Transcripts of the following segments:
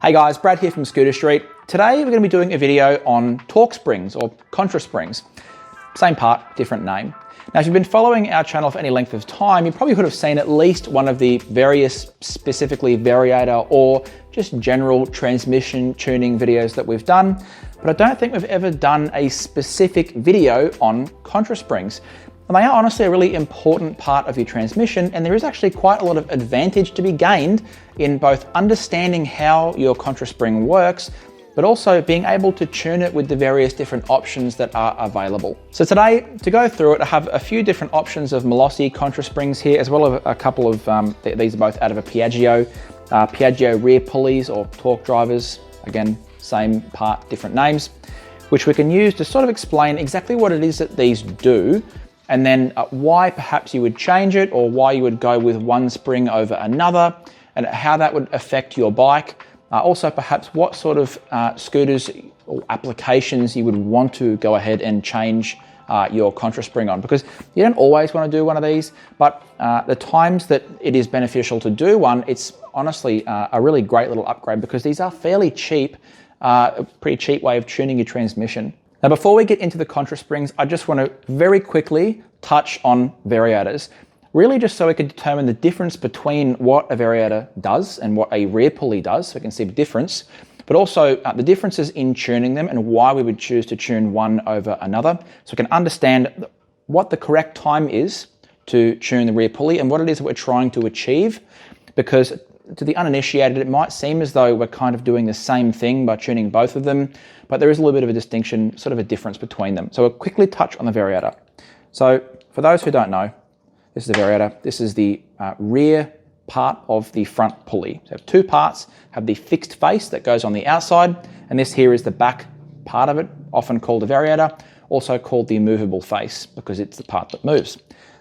Hey guys, Brad here from Scooter Street. Today we're going to be doing a video on torque springs or Contra springs. Same part, different name. Now if you've been following our channel for any length of time, you probably could have seen at least one of the various specifically variator or just general transmission tuning videos that we've done, but I don't think we've ever done a specific video on Contra springs. And they are honestly a really important part of your transmission, and there is actually quite a lot of advantage to be gained in both understanding how your Contra spring works, but also being able to tune it with the various different options that are available. So today, to go through it, I have a few different options of Malossi Contra springs here, as well as a couple of, these are both out of a Piaggio rear pulleys or torque drivers. Again, same part, different names, which we can use to sort of explain exactly what it is that these do, and then why perhaps you would change it or why you would go with one spring over another and how that would affect your bike. Also perhaps what sort of scooters or applications you would want to go ahead and change your Contra spring on, because you don't always want to do one of these, but the times that it is beneficial to do one, it's honestly a really great little upgrade because these are fairly cheap, a pretty cheap way of tuning your transmission. Now, before we get into the Contra springs, I just want to very quickly touch on variators, really just so we can determine the difference between what a variator does and what a rear pulley does, so we can see the difference, but also the differences in tuning them and why we would choose to tune one over another, so we can understand what the correct time is to tune the rear pulley and what it is that we're trying to achieve, because to the uninitiated, it might seem as though we're kind of doing the same thing by tuning both of them, but there is a little bit of a distinction, sort of a difference between them. So we'll quickly touch on the variator. So for those who don't know, this is the variator. This is the rear part of the front pulley. So have two parts, have the fixed face that goes on the outside, and this here is the back part of it, often called a variator, also called the movable face because it's the part that moves.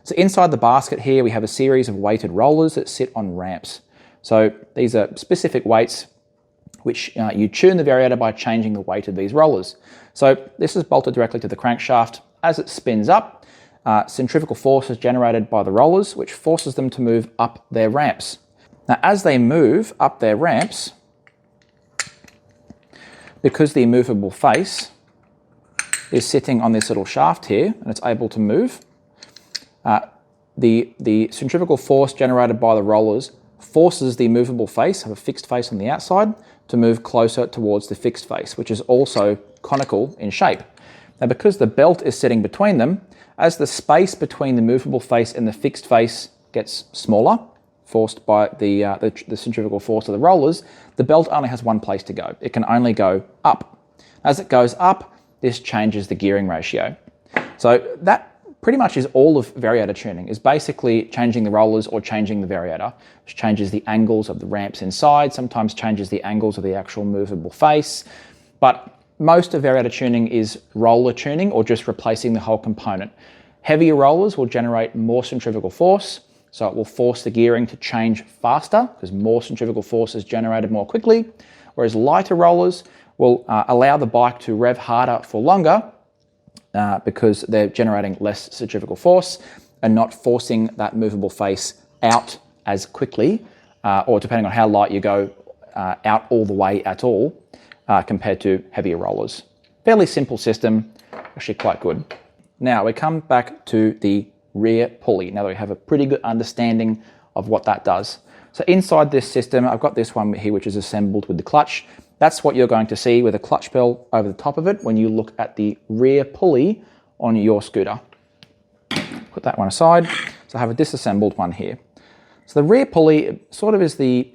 So inside the basket here, we have a series of weighted rollers that sit on ramps. So these are specific weights which you tune the variator by changing the weight of these rollers. So this is bolted directly to the crankshaft. As it spins up, centrifugal force is generated by the rollers, which forces them to move up their ramps. Now, as they move up their ramps, because the movable face is sitting on this little shaft here and it's able to move, the centrifugal force generated by the rollers forces the movable face, have a fixed face on the outside, to move closer towards the fixed face, which is also conical in shape. Now, because the belt is sitting between them, as the space between the movable face and the fixed face gets smaller, forced by the centrifugal force of the rollers, the belt only has one place to go. It can only go up. As it goes up, this changes the gearing ratio. So that pretty much is all of variator tuning, is basically changing the rollers or changing the variator, which changes the angles of the ramps inside, sometimes changes the angles of the actual movable face. But most of variator tuning is roller tuning or just replacing the whole component. Heavier rollers will generate more centrifugal force, so it will force the gearing to change faster because more centrifugal force is generated more quickly, whereas lighter rollers will allow the bike to rev harder for longer, because they're generating less centrifugal force and not forcing that movable face out as quickly, or depending on how light you go, out all the way at all, compared to heavier rollers. Fairly simple system, actually quite good. Now we come back to the rear pulley, now that we have a pretty good understanding of what that does. So inside this system, I've got this one here which is assembled with the clutch. That's what you're going to see with a clutch bell over the top of it when you look at the rear pulley on your scooter. Put that one aside. So I have a disassembled one here. So the rear pulley sort of is the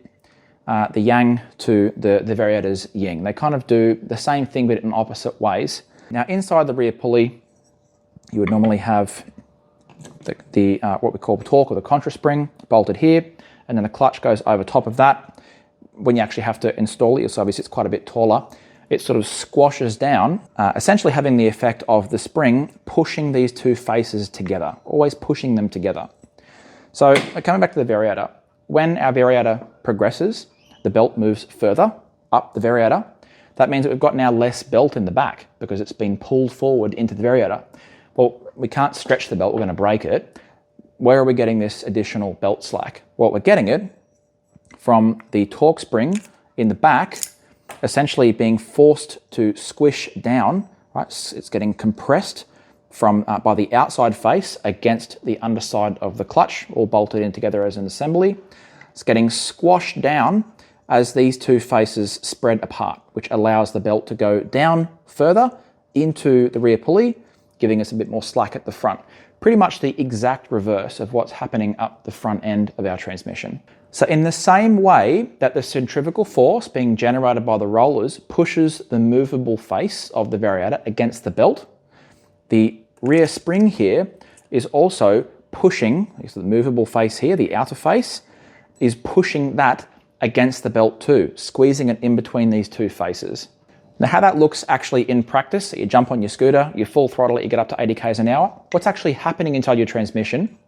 yang to the variator's yin. They kind of do the same thing but in opposite ways. Now inside the rear pulley, you would normally have the what we call the torque or the Contra spring bolted here, and then the clutch goes over top of that. When you actually have to install it, so obviously it's quite a bit taller, it sort of squashes down, essentially having the effect of the spring pushing these two faces together, always pushing them together. So coming back to the variator, when our variator progresses, the belt moves further up the variator. That means that we've got now less belt in the back because it's been pulled forward into the variator. Well, we can't stretch the belt, we're going to break it. Where are we getting this additional belt slack? Well, we're getting it from the torque spring in the back essentially being forced to squish down, right? It's getting compressed from by the outside face against the underside of the clutch, all bolted in together as an assembly. It's getting squashed down as these two faces spread apart, which allows the belt to go down further into the rear pulley, giving us a bit more slack at the front. Pretty much the exact reverse of what's happening up the front end of our transmission. So in the same way that the centrifugal force being generated by the rollers pushes the movable face of the variator against the belt, the rear spring here is also pushing, so the movable face here, the outer face, is pushing that against the belt too, squeezing it in between these two faces. Now how that looks actually in practice, so you jump on your scooter, you full throttle it, you get up to 80 k's an hour. What's actually happening inside your transmission?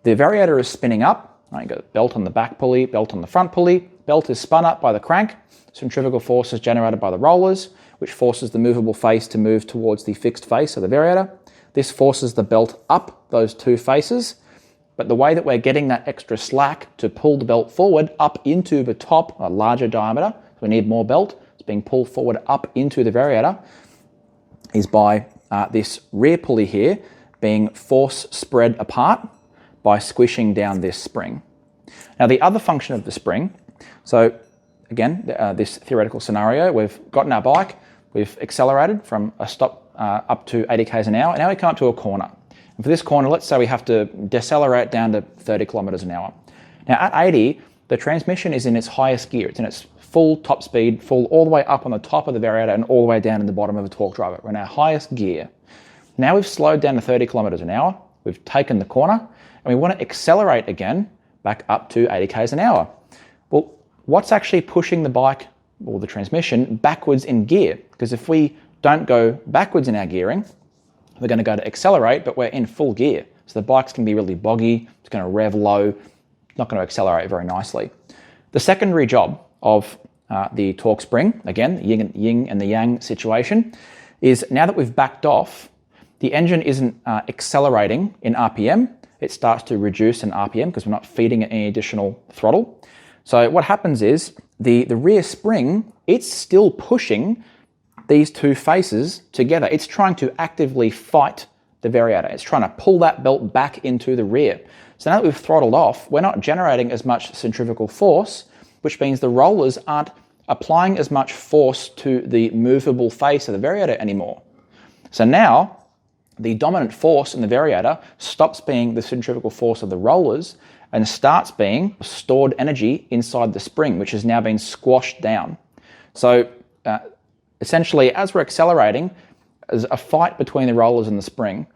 The variator is spinning up, right, you've got belt on the back pulley, belt on the front pulley, belt is spun up by the crank, centrifugal force is generated by the rollers, which forces the movable face to move towards the fixed face of the variator. This forces the belt up those two faces, but the way that we're getting that extra slack to pull the belt forward up into the top, a larger diameter, so we need more belt, it's being pulled forward up into the variator, is by this rear pulley here being force spread apart by squishing down this spring. Now the other function of the spring, so again, this theoretical scenario, we've gotten our bike, we've accelerated from a stop up to 80 k's an hour, and now we come up to a corner. And for this corner, let's say we have to decelerate down to 30 kilometers an hour. Now at 80, the transmission is in its highest gear. It's in its full top speed, full all the way up on the top of the variator and all the way down in the bottom of a torque driver. We're in our highest gear. Now we've slowed down to 30 kilometers an hour. We've taken the corner and we want to accelerate again back up to 80 k's an hour. Well, what's actually pushing the bike or the transmission backwards in gear? Because if we don't go backwards in our gearing, we're going to go to accelerate, but we're in full gear. So the bike's going to be really boggy, it's going to rev low, not going to accelerate very nicely. The secondary job of the torque spring, again, the yin and the yang situation, is now that we've backed off, the engine isn't accelerating in RPM, it starts to reduce in RPM because we're not feeding it any additional throttle. So what happens is the rear spring, it's still pushing these two faces together. It's trying to actively fight the variator. It's trying to pull that belt back into the rear. So now that we've throttled off, we're not generating as much centrifugal force, which means the rollers aren't applying as much force to the movable face of the variator anymore. So now the dominant force in the variator stops being the centrifugal force of the rollers and starts being stored energy inside the spring, which has now been squashed down. So essentially, as we're accelerating, there's a fight between the rollers and the spring.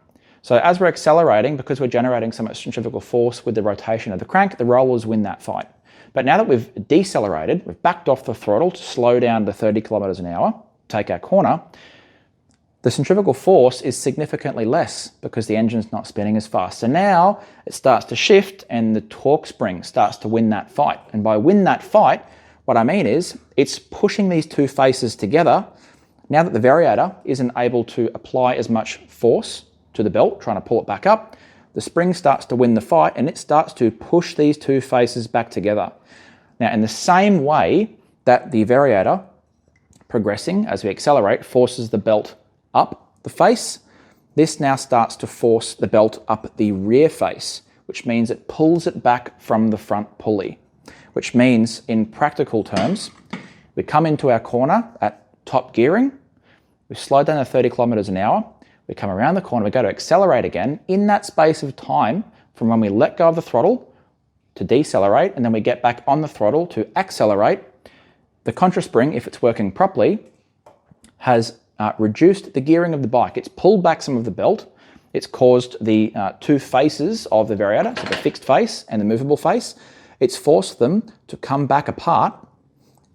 So as we're accelerating, because we're generating so much centrifugal force with the rotation of the crank, the rollers win that fight. But now that we've decelerated, we've backed off the throttle to slow down to 30 kilometers an hour, take our corner, the centrifugal force is significantly less because the engine's not spinning as fast. So now it starts to shift and the torque spring starts to win that fight. And by win that fight, what I mean is it's pushing these two faces together. Now that the variator isn't able to apply as much force to the belt, trying to pull it back up, the spring starts to win the fight and it starts to push these two faces back together. Now, in the same way that the variator, progressing as we accelerate, forces the belt up the face, this now starts to force the belt up the rear face, which means it pulls it back from the front pulley, which means in practical terms, we come into our corner at top gearing, we slow down to 30 kilometers an hour, we come around the corner, we go to accelerate again. In that space of time from when we let go of the throttle to decelerate, and then we get back on the throttle to accelerate, the contra spring, if it's working properly, has reduced the gearing of the bike. It's pulled back some of the belt. It's caused the two faces of the variator, so the fixed face and the movable face, it's forced them to come back apart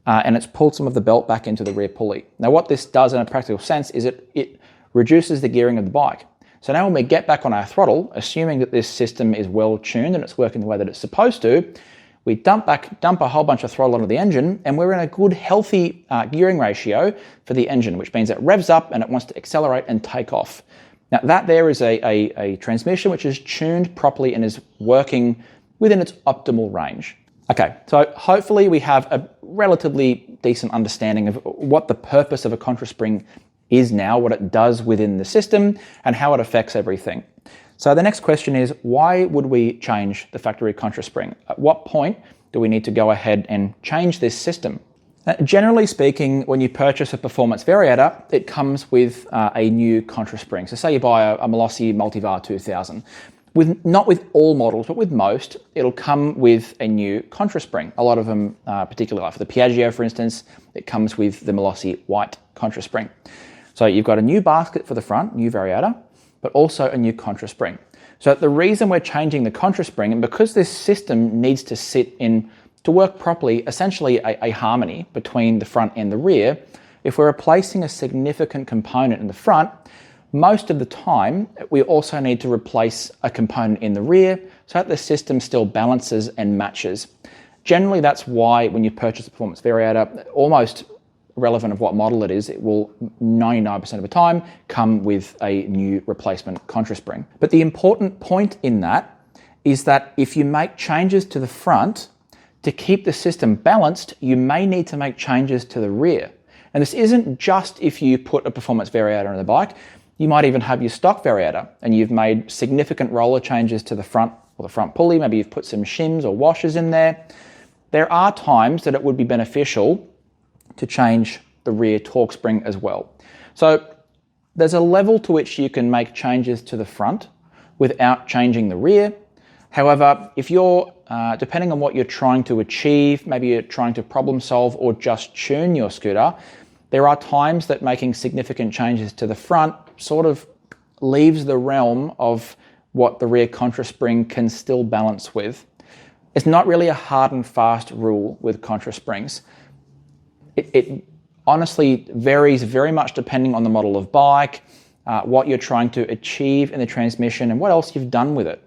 and it's pulled some of the belt back into the rear pulley. Now what this does in a practical sense is it reduces the gearing of the bike. So now when we get back on our throttle, assuming that this system is well tuned and it's working the way that it's supposed to, we dump a whole bunch of throttle onto the engine and we're in a good healthy gearing ratio for the engine, which means it revs up and it wants to accelerate and take off. Now that there is a transmission which is tuned properly and is working within its optimal range. Okay, so hopefully we have a relatively decent understanding of what the purpose of a contra spring is now, what it does within the system, and how it affects everything. So the next question is, why would we change the factory contra spring? At what point do we need to go ahead and change this system? Generally speaking, when you purchase a performance variator, it comes with a new contra spring. So say you buy a Malossi Multivar 2000. Not with all models, but with most, it'll come with a new contra spring. A lot of them, particularly like for the Piaggio, for instance, it comes with the Malossi white contra spring. So you've got a new basket for the front, new variator, but also a new contra spring. So the reason we're changing the contra spring, and because this system needs to sit in, to work properly, essentially a harmony between the front and the rear, if we're replacing a significant component in the front, most of the time, we also need to replace a component in the rear so that the system still balances and matches. Generally, that's why when you purchase a performance variator, almost irrelevant of what model it is, it will 99% of the time come with a new replacement contra spring. But the important point in that is that if you make changes to the front to keep the system balanced, you may need to make changes to the rear. And this isn't just if you put a performance variator on the bike. You might even have your stock variator and you've made significant roller changes to the front or the front pulley. Maybe you've put some shims or washers in there. There are times that it would be beneficial to change the rear torque spring as well. So there's a level to which you can make changes to the front without changing the rear. However, if you're, depending on what you're trying to achieve, maybe you're trying to problem solve or just tune your scooter, there are times that making significant changes to the front sort of leaves the realm of what the rear contra spring can still balance with. It's not really a hard and fast rule with contra springs. It honestly varies very much depending on the model of bike, what you're trying to achieve in the transmission, and what else you've done with it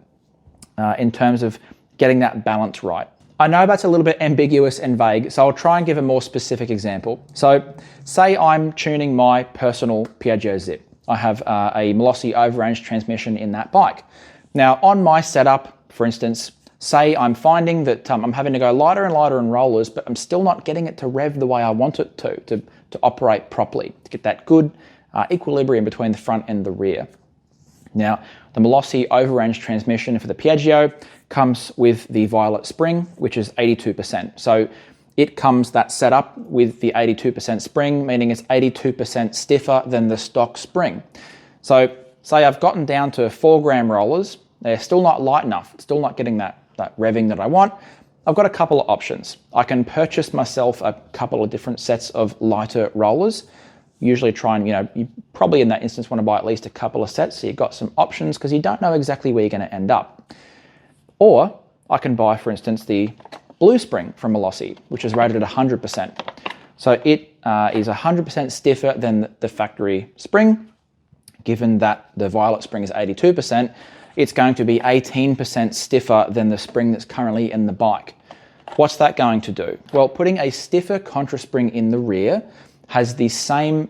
in terms of getting that balance right. I know that's a little bit ambiguous and vague, so I'll try and give a more specific example. So say I'm tuning my personal Piaggio Zip. I have a Malossi overrange transmission in that bike. Now on my setup, for instance, say I'm finding that I'm having to go lighter and lighter in rollers, but I'm still not getting it to rev the way I want it to operate properly, to get that good equilibrium between the front and the rear. Now, the Malossi overrange transmission for the Piaggio comes with the violet spring, which is 82%. So it comes that setup with the 82% spring, meaning it's 82% stiffer than the stock spring. So say I've gotten down to 4 gram rollers, they're still not light enough, still not getting that revving that I want. I've got a couple of options. I can purchase myself a couple of different sets of lighter rollers. Usually try and, you probably in that instance want to buy at least a couple of sets, so you've got some options because you don't know exactly where you're going to end up. Or I can buy, for instance, the blue spring from Malossi, which is rated at 100%. So it is 100% stiffer than the factory spring. Given that the violet spring is 82%, it's going to be 18% stiffer than the spring that's currently in the bike. What's that going to do? Well, putting a stiffer contra spring in the rear has the same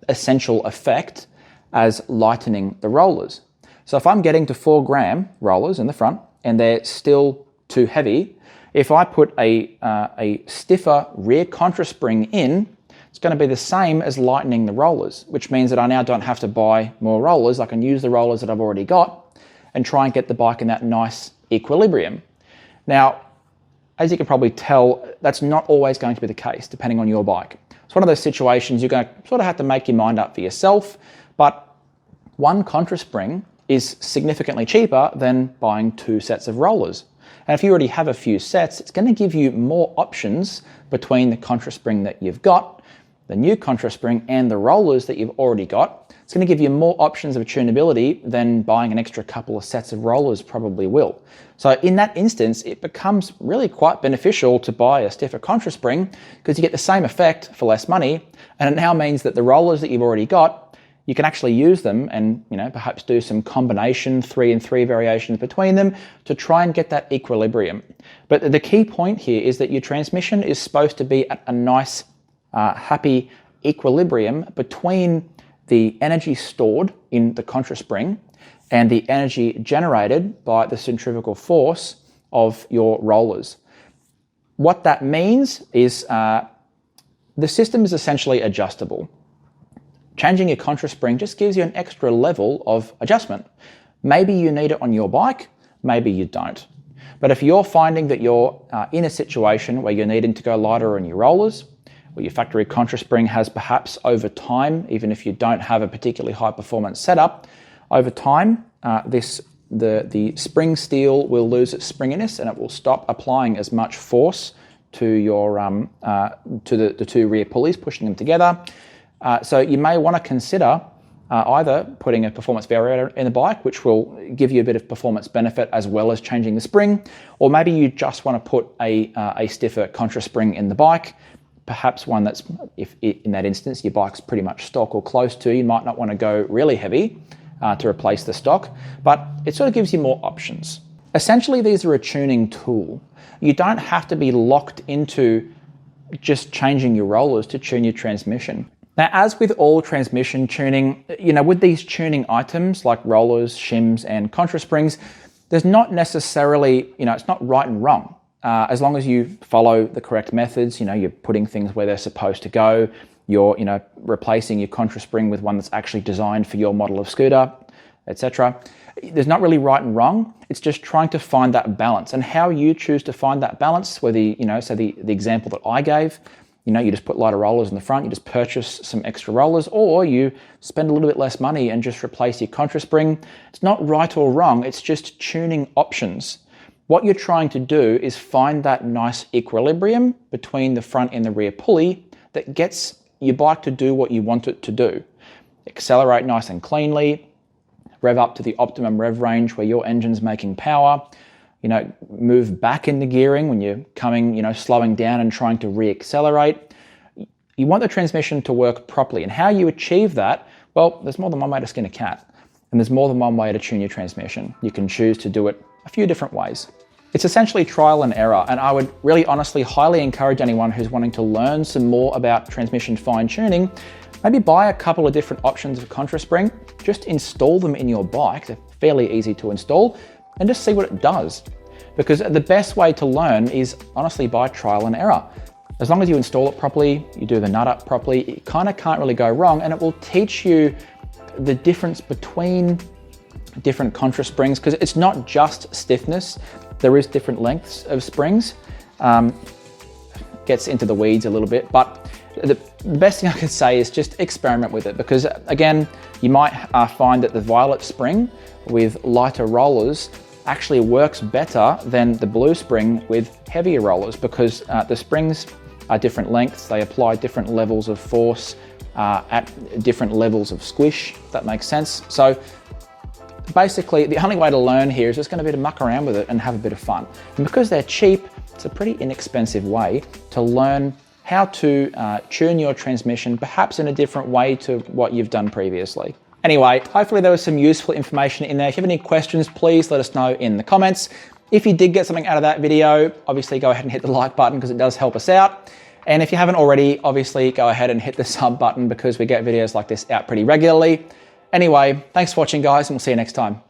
essential effect as lightening the rollers. So if I'm getting to 4 gram rollers in the front and they're still too heavy, if I put a stiffer rear contra spring in, it's going to be the same as lightening the rollers, which means that I now don't have to buy more rollers. I can use the rollers that I've already got and try and get the bike in that nice equilibrium. Now, as you can probably tell, that's not always going to be the case, depending on your bike. It's one of those situations you're going to sort of have to make your mind up for yourself, but one contra spring is significantly cheaper than buying 2 sets of rollers. And if you already have a few sets, it's going to give you more options between the contra spring that you've got, the new contra spring, and the rollers that you've already got. It's going to give you more options of tunability than buying an extra couple of sets of rollers probably will. So in that instance, it becomes really quite beneficial to buy a stiffer contra spring because you get the same effect for less money, and it now means that the rollers that you've already got, you can actually use them and perhaps do some combination 3 and 3 variations between them to try and get that equilibrium. But the key point here is that your transmission is supposed to be at a nice, happy equilibrium between the energy stored in the contra spring and the energy generated by the centrifugal force of your rollers. What that means is the system is essentially adjustable. Changing your contra spring just gives you an extra level of adjustment. Maybe you need it on your bike, maybe you don't. But if you're finding that you're in a situation where you're needing to go lighter on your rollers, or your factory contra spring has perhaps over time, even if you don't have a particularly high performance setup, over time the spring steel will lose its springiness and it will stop applying as much force to your to the two rear pulleys, pushing them together. So you may want to consider either putting a performance variator in the bike, which will give you a bit of performance benefit as well as changing the spring, or maybe you just want to put a stiffer contra spring in the bike, perhaps one that's, if in that instance your bike's pretty much stock or close to, you might not want to go really heavy to replace the stock, but it sort of gives you more options. Essentially, these are a tuning tool. You don't have to be locked into just changing your rollers to tune your transmission. Now, as with all transmission tuning, with these tuning items like rollers, shims, and contra springs, there's not necessarily, it's not right and wrong. As long as you follow the correct methods, you're putting things where they're supposed to go, you're, replacing your contra spring with one that's actually designed for your model of scooter, etc. There's not really right and wrong. It's just trying to find that balance, and how you choose to find that balance, whether, so the example that I gave, you just put lighter rollers in the front, you just purchase some extra rollers, or you spend a little bit less money and just replace your contra spring. It's not right or wrong, it's just tuning options. What you're trying to do is find that nice equilibrium between the front and the rear pulley that gets your bike to do what you want it to do. Accelerate nice and cleanly, rev up to the optimum rev range where your engine's making power, move back into gearing when you're coming, slowing down and trying to re-accelerate. You want the transmission to work properly, and how you achieve that, well, there's more than one way to skin a cat, and there's more than one way to tune your transmission. You can choose to do it a few different ways. It's essentially trial and error, and I would really honestly highly encourage anyone who's wanting to learn some more about transmission fine tuning, maybe buy a couple of different options of contra spring, just install them in your bike, they're fairly easy to install, and just see what it does. Because the best way to learn is honestly by trial and error. As long as you install it properly, you do the nut up properly, it kind of can't really go wrong, and it will teach you the difference between different contra springs, because it's not just stiffness, there is different lengths of springs. Gets into the weeds a little bit, but the best thing I could say is just experiment with it, because again, you might find that the violet spring with lighter rollers actually works better than the blue spring with heavier rollers, because the springs are different lengths, they apply different levels of force at different levels of squish, if that makes sense. So basically, the only way to learn here is just going to be to muck around with it and have a bit of fun. And because they're cheap, it's a pretty inexpensive way to learn how to tune your transmission, perhaps in a different way to what you've done previously. Anyway, hopefully there was some useful information in there. If you have any questions, please let us know in the comments. If you did get something out of that video, obviously go ahead and hit the like button because it does help us out. And if you haven't already, obviously go ahead and hit the sub button because we get videos like this out pretty regularly. Anyway, thanks for watching, guys, and we'll see you next time.